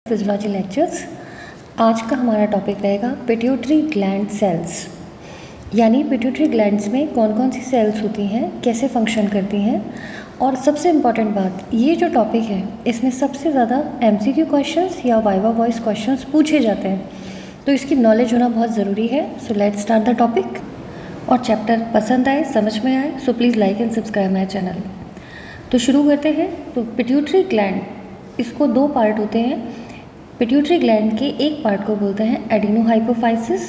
Physiology lectures. आज का हमारा टॉपिक रहेगा पिट्यूटरी ग्लैंड सेल्स, यानी पिट्यूटरी ग्लैंड्स में कौन कौन सी सेल्स होती हैं, कैसे फंक्शन करती हैं। और सबसे इम्पॉर्टेंट बात, ये जो टॉपिक है इसमें सबसे ज़्यादा MCQ क्वेश्चंस या वाइवा वॉइस क्वेश्चंस पूछे जाते हैं, तो इसकी नॉलेज होना बहुत ज़रूरी है। So let's start the topic. और चैप्टर पसंद आए, समझ में आए, so please like and subscribe my channel. तो शुरू करते हैं। तो पिट्यूटरी ग्लैंड, इसको दो पार्ट होते हैं। पिट्यूटरी ग्लैंड के एक पार्ट को बोलते हैं एडिनोहाइपोफाइसिस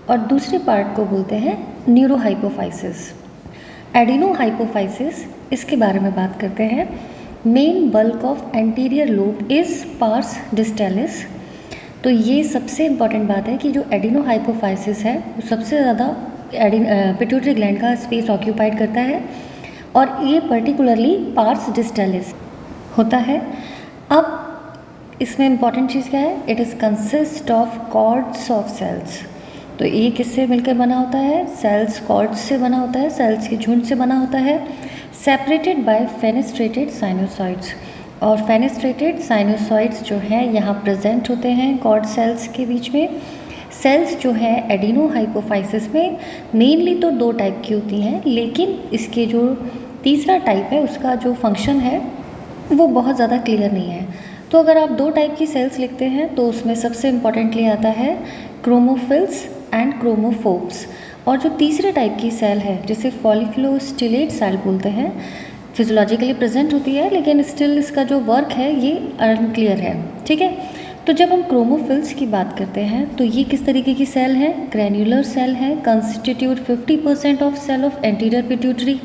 और दूसरे पार्ट को बोलते हैं न्यूरोहाइपोफाइसिस। एडिनोहाइपोफाइसिस, इसके बारे में बात करते हैं। Main bulk of anterior lobe is pars distalis. तो ये सबसे इम्पॉर्टेंट बात है कि जो एडिनोहाइपोफाइसिस है वो सबसे ज़्यादा पिट्यूटरी ग्लैंड का स्पेस ऑक्यूपाइड करता है और ये पर्टिकुलरली पार्स डिस्टेलिस होता है। अब इसमें इम्पॉर्टेंट चीज़ क्या है, it is consist of cords of cells. तो ये किससे मिलकर बना होता है, सेल्स कॉर्ड्स से बना होता है, सेल्स के झुंड से बना होता है, सेपरेटेड बाय फेनेस्ट्रेटेड साइनोसॉइड्स। और फेनेस्ट्रेटेड साइनोसॉइड्स जो हैं यहाँ प्रेजेंट होते हैं कॉर्ड सेल्स के बीच में। सेल्स जो है एडिनोहाइपोफाइसिस में मेनली तो दो टाइप की होती हैं, लेकिन इसके जो तीसरा टाइप है उसका जो फंक्शन है वो बहुत ज़्यादा क्लियर नहीं है। तो अगर आप दो टाइप की सेल्स लिखते हैं तो उसमें सबसे इम्पॉर्टेंटली आता है क्रोमोफिल्स एंड क्रोमोफोब्स। और जो तीसरे टाइप की सेल है जिसे फॉलिकुलोस्टिलेट सेल बोलते हैं, फिजियोलॉजिकली प्रेजेंट होती है लेकिन स्टिल इसका जो वर्क है ये अनक्लियर है। ठीक है, तो जब हम क्रोमोफिल्स की बात करते हैं तो ये किस तरीके की सेल है, ग्रैन्युलर सेल है, constitute 50% of cell of anterior pituitary.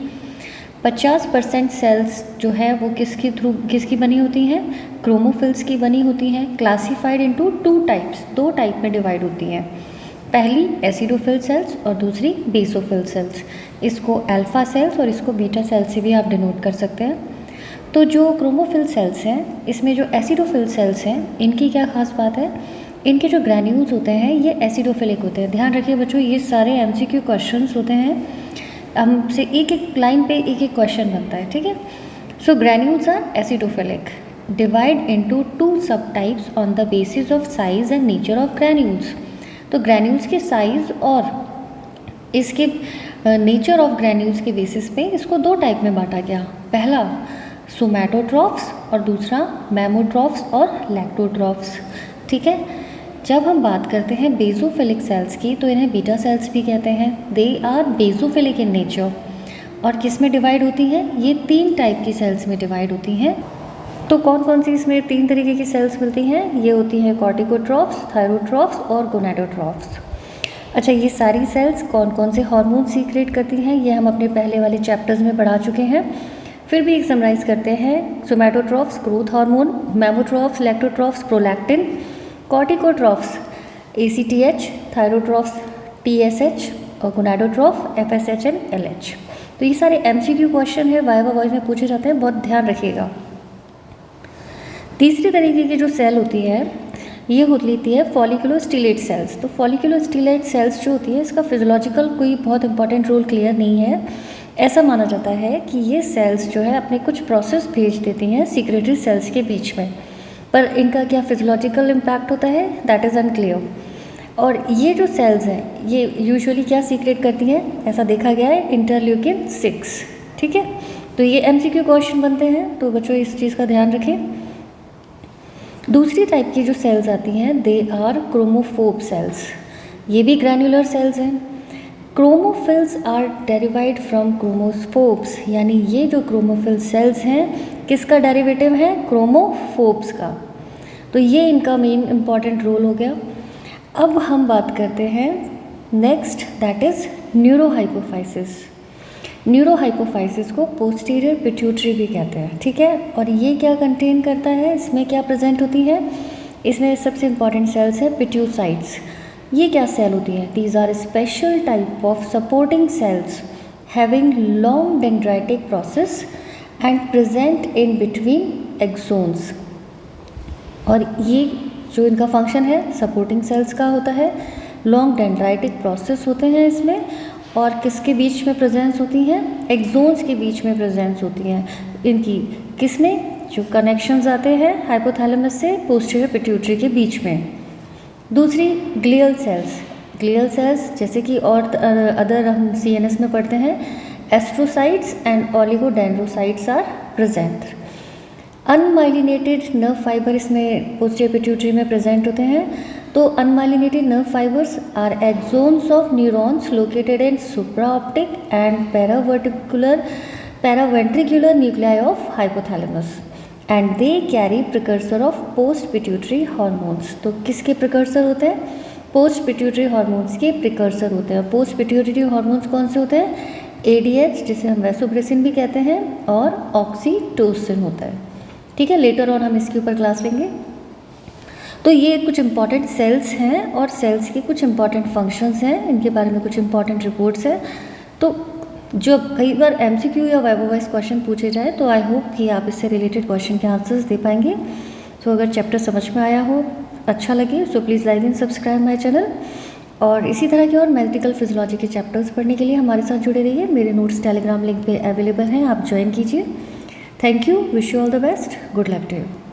50% cells जो है वो किसकी बनी होती हैं, क्रोमोफिल्स की बनी होती हैं। क्लासिफाइड इनटू टू टाइप्स, दो टाइप में डिवाइड होती हैं। पहली एसिडोफिल सेल्स और दूसरी बेसोफिल सेल्स। इसको अल्फा सेल्स और इसको बीटा सेल्स से भी आप डिनोट कर सकते हैं। तो जो क्रोमोफिल सेल्स हैं, इसमें जो एसिडोफिल सेल्स हैं, इनकी क्या खास बात है, इनके जो ग्रैन्यूल्स होते हैं ये एसिडोफिलिक होते हैं। ध्यान रखिए बच्चों, ये सारे MCQ क्वेश्चंस होते हैं, हमसे एक एक लाइन पे एक एक क्वेश्चन बनता है। ठीक है, so granules are acidophilic, divide into two sub types on the basis of size and nature of granules. तो ग्रैन्यूल्स के साइज और इसके नेचर ऑफ ग्रैन्यूल्स के बेसिस पे इसको दो टाइप में बांटा गया। पहला सोमैटोट्रॉफ्स और दूसरा मैमोट्रॉफ्स और लैक्टोट्रॉफ्स। ठीक है, जब हम बात करते हैं बेसोफिलिक सेल्स की तो इन्हें बीटा सेल्स भी कहते हैं। They are basophilic in nature. और किस में डिवाइड होती हैं, ये तीन टाइप की सेल्स में डिवाइड होती हैं। तो कौन कौन सी इसमें तीन तरीके की सेल्स मिलती हैं, ये होती हैं कॉर्टिकोट्रॉफ्स, थायरोट्रॉफ्स और गोनाडोट्रॉफ्स। अच्छा, ये सारी सेल्स कौन कौन से हार्मोन सीक्रेट करती हैं ये हम अपने पहले वाले चैप्टर्स में पढ़ा चुके हैं। फिर भी एक समराइज करते हैं। Somatotrophs growth hormone, mammotrophs lactotrophs prolactin, corticotrophs ACTH, thyrotrophs TSH और गोनाडोट्रॉफ FSH एंड LH। तो ये सारे MCQ क्वेश्चन है, वाइवा वॉइस में पूछे जाते हैं, बहुत ध्यान रखिएगा। तीसरी तरीके की जो सेल होती है ये होती है फॉलिकुलोस्टिलेट सेल्स। तो फॉलिकुलोस्टिलेट सेल्स जो होती है इसका फिजियोलॉजिकल कोई बहुत इंपॉर्टेंट रोल क्लियर नहीं है। ऐसा माना जाता है कि ये सेल्स जो है अपने कुछ प्रोसेस भेज देती हैं सीक्रेटरी सेल्स के बीच में, पर इनका क्या फिजियोलॉजिकल इम्पैक्ट होता है दैट इज़ अनक्लियर। और ये जो सेल्स हैं ये यूजुअली क्या सीक्रेट करती हैं, ऐसा देखा गया है, इंटरल्यूकिन 6। ठीक है, तो ये MCQ क्वेश्चन बनते हैं, तो बच्चों इस चीज़ का ध्यान रखें। दूसरी टाइप की जो सेल्स आती हैं दे आर क्रोमोफोब सेल्स। ये भी ग्रैन्युलर सेल्स हैं। क्रोमोफिल्स आर डेरिवाइड फ्रॉम क्रोमोफोब्स, यानी ये जो क्रोमोफिल सेल्स हैं किसका डेरिवेटिव है, क्रोमोफोब्स का। तो ये इनका मेन इम्पॉर्टेंट रोल हो गया। अब हम बात करते हैं next, that is neurohypophysis. Neurohypophysis को पोस्टीरियर पिट्यूटरी भी कहते हैं। ठीक है, और ये क्या कंटेन करता है, इसमें क्या प्रेजेंट होती है, इसमें सबसे इम्पॉर्टेंट सेल्स है पिट्यूसाइट्स। ये क्या सेल होती है, these are special type of supporting cells having long dendritic process and present in between axons. और ये जो इनका फंक्शन है सपोर्टिंग सेल्स का होता है, लॉन्ग डेंड्राइटिक प्रोसेस होते हैं इसमें, और किसके बीच में प्रेजेंस होती हैं, एक्सोन्स के बीच में प्रेजेंस होती हैं इनकी, किसमें, जो कनेक्शंस आते हैं हाइपोथैलेमस से पोस्टीरियर पिट्यूटरी के बीच में। दूसरी ग्लियल सेल्स, ग्लियल सेल्स जैसे कि और अदर हम CNS में पढ़ते हैं, astrocytes and oligodendrocytes are present. Unmyelinated nerve fibre इसमें पोस्टीरियर पिट्यूटरी में प्रेजेंट होते हैं। तो unmyelinated nerve fibres are axons of neurons located in supraoptic and paraventricular nuclei of hypothalamus and they carry precursor of post pituitary hormones. तो किसके precursor होते हैं? Post pituitary hormones के प्रिकर्सर होते हैं। पोस्ट पिट्यूटरी हार्मोन्स कौन से होते हैं? ADH जिसे हम वैसोप्रेसिन भी कहते हैं और ऑक्सीटोसिन होता है। ठीक है, लेटर ऑन हम इसके ऊपर क्लास लेंगे। तो ये कुछ इंपॉर्टेंट सेल्स हैं और सेल्स के कुछ इंपॉर्टेंट फंक्शंस हैं, इनके बारे में कुछ इंपॉर्टेंट रिपोर्ट्स हैं। तो जो कई बार MCQ या वाइवा वाइज क्वेश्चन पूछे जाए तो आई होप कि आप इससे रिलेटेड क्वेश्चन के आंसर्स दे पाएंगे। तो अगर चैप्टर समझ में आया हो, अच्छा लगे, so please like and subscribe my channel. और इसी तरह के और मेडिकल फिजियोलॉजी के चैप्टर्स पढ़ने के लिए हमारे साथ जुड़े रहिए। मेरे नोट्स टेलीग्राम लिंक पे अवेलेबल हैं, आप ज्वाइन कीजिए। Thank you, wish you all the best, good luck to you.